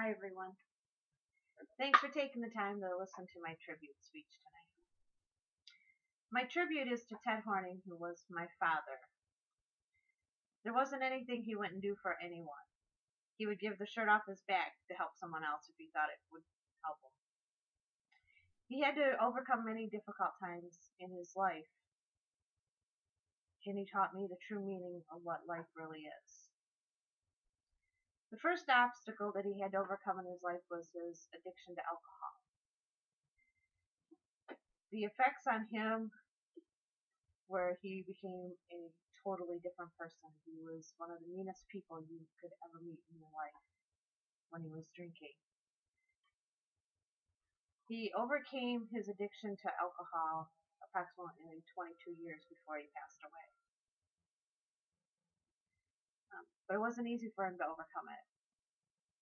Hi, everyone. Thanks for taking the time to listen to my tribute speech tonight. My tribute is to Ted Horning, who was my father. There wasn't anything he wouldn't do for anyone. He would give the shirt off his back to help someone else if he thought it would help him. He had to overcome many difficult times in his life, and he taught me the true meaning of what life really is. The first obstacle that he had to overcome in his life was his addiction to alcohol. The effects on him where he became a totally different person. He was one of the meanest people you could ever meet in your life when he was drinking. He overcame his addiction to alcohol approximately 22 years before he passed away. But it wasn't easy for him to overcome it.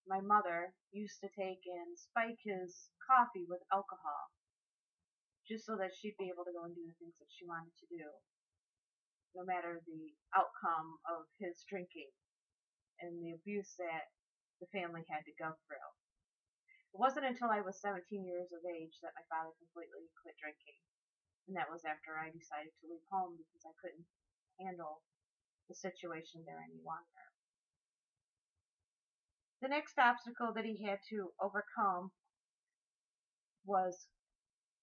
My mother used to take and spike his coffee with alcohol just so that she'd be able to go and do the things that she wanted to do, no matter the outcome of his drinking and the abuse that the family had to go through. It wasn't until I was 17 years of age that my father completely quit drinking, and that was after I decided to leave home because I couldn't handle the situation there any longer. The next obstacle that he had to overcome was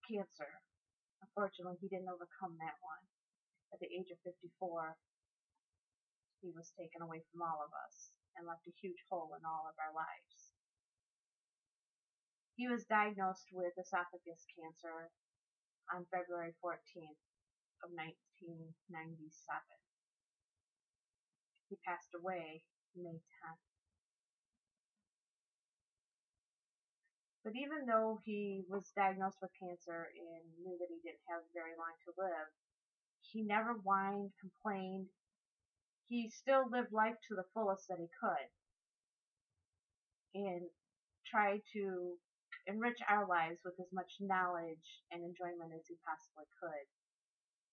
cancer. Unfortunately, he didn't overcome that one. At the age of 54, he was taken away from all of us and left a huge hole in all of our lives. He was diagnosed with esophagus cancer on February 14th of 1997. He passed away May 10th. But even though he was diagnosed with cancer and knew that he didn't have very long to live, he never whined, complained. He still lived life to the fullest that he could and tried to enrich our lives with as much knowledge and enjoyment as he possibly could.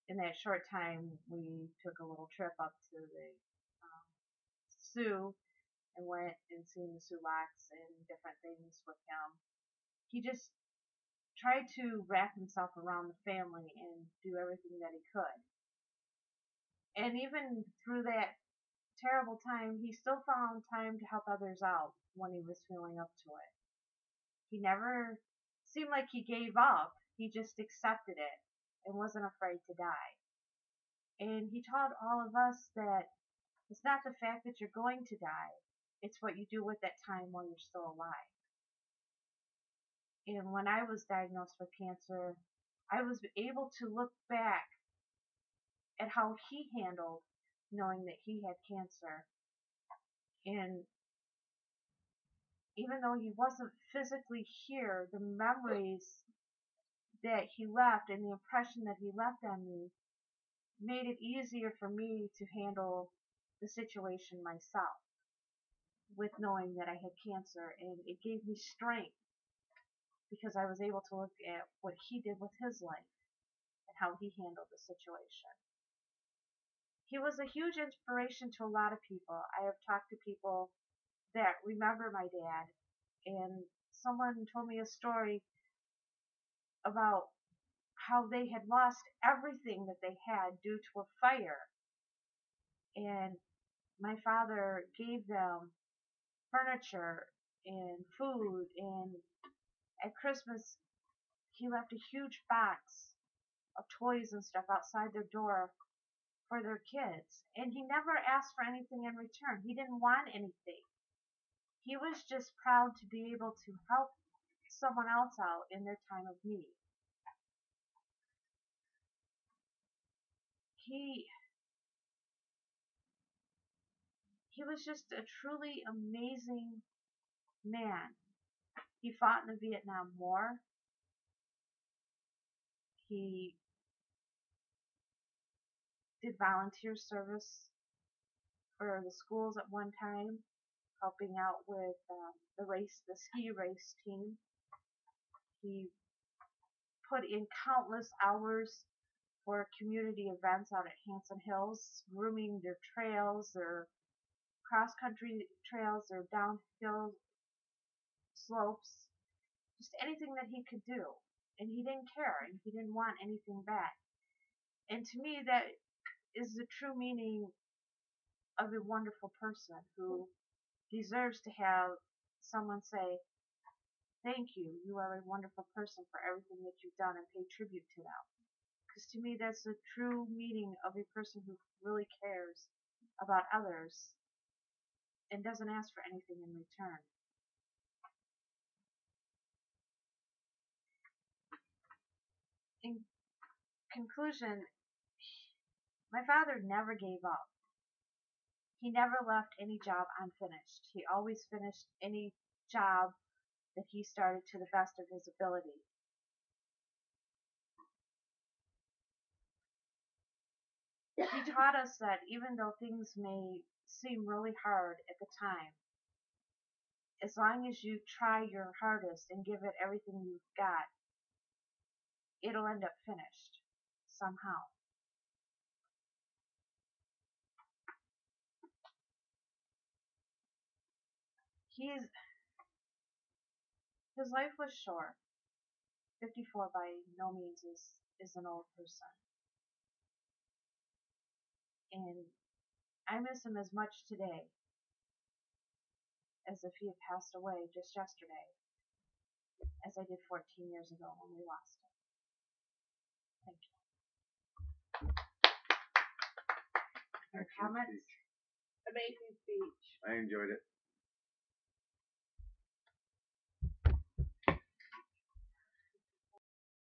In that short time, we took a little trip up to the zoo and went and seen the Sulaks and different things with him. He just tried to wrap himself around the family and do everything that he could. And even through that terrible time, he still found time to help others out when he was feeling up to it. He never seemed like he gave up. He just accepted it and wasn't afraid to die. And he taught all of us that it's not the fact that you're going to die, it's what you do with that time while you're still alive. And when I was diagnosed with cancer, I was able to look back at how he handled knowing that he had cancer. And even though he wasn't physically here, the memories that he left and the impression that he left on me made it easier for me to handle the situation myself with knowing that I had cancer, and it gave me strength because I was able to look at what he did with his life and how he handled the situation. He was a huge inspiration to a lot of people. I have talked to people that remember my dad, and someone told me a story about how they had lost everything that they had due to a fire, and my father gave them furniture and food, and at Christmas he left a huge box of toys and stuff outside their door for their kids, and he never asked for anything in return. He didn't want anything. He was just proud to be able to help someone else out in their time of need. He was just a truly amazing man. He fought in the Vietnam War. He did volunteer service for the schools at one time, helping out with the ski race team. He put in countless hours for community events out at Hanson Hills, grooming their trails, their cross-country trails, their downhill slopes, just anything that he could do. And he didn't care, and he didn't want anything back. And to me, that is the true meaning of a wonderful person who deserves to have someone say, thank you, you are a wonderful person for everything that you've done, and pay tribute to them. Because to me, that's the true meaning of a person who really cares about others and doesn't ask for anything in return. In conclusion, my father never gave up. He never left any job unfinished. He always finished any job that he started to the best of his ability. He taught us that even though things may seem really hard at the time, as long as you try your hardest and give it everything you've got, it'll end up finished somehow. His life was short. 54 by no means is an old person. And I miss him as much today as if he had passed away just yesterday, as I did 14 years ago when we lost him. Thank you. Any comments? Amazing speech. I enjoyed it.